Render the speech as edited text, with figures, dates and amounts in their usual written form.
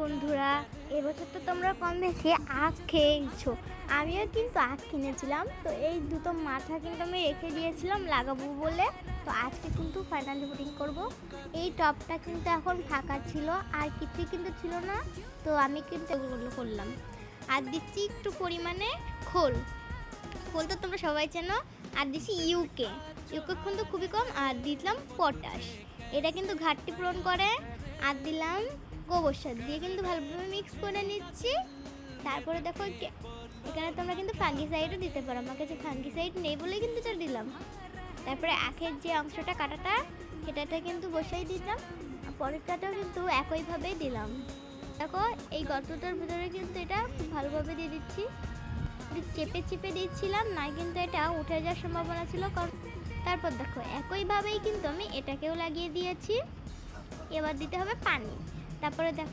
বন্ধুরা, এবছর তো তোমরা কম বেশি আখ খেয়েছো। আমিও কিন্তু আখ কিনেছিলাম, তো এই দুটো মাথা কিন্তু আমি রেখে দিয়েছিলাম লাগাবো বলে। তো আজকে কিন্তু ফাইনালি বুটিং করব। এই টপটা কিন্তু এখন ফাঁকা ছিল, আর কিছুই কিন্তু ছিল না, তো আমি কিন্তু এগুলো করলাম। আর দিচ্ছি একটু পরিমাণে খোল। খোল তো তোমরা সবাই চেনো। আর দিচ্ছি ইউকে কিন্তু খুবই কম। আর দিলাম পটাশ, এটা কিন্তু ঘাটতি পূরণ করে। আর দিলাম গোবর সার দিয়ে কিন্তু ভালোভাবে মিক্স করে নিচ্ছি। তারপরে দেখো এখানে তোমরা কিন্তু ফাঙ্গিসাইডও দিতে পারো, আমার কাছে ফাঙ্গিসাইড নেই বলেই কিন্তু এটা দিলাম। তারপরে আখের যে অংশটা কাটাটা সেটাতে কিন্তু বসাই দিলাম, পরেরটাও কিন্তু একইভাবেই দিলাম। দেখো এই গর্তটার ভিতরে কিন্তু এটা খুব ভালোভাবে দিয়ে দিচ্ছি। চেপে চেপে দিচ্ছিলাম, না কিন্তু এটা উঠে যাওয়ার সম্ভাবনা ছিল। কারণ তারপর দেখো একইভাবেই কিন্তু আমি এটাকেও লাগিয়ে দিয়েছি। এবার দিতে হবে পানি। তারপরে দেখো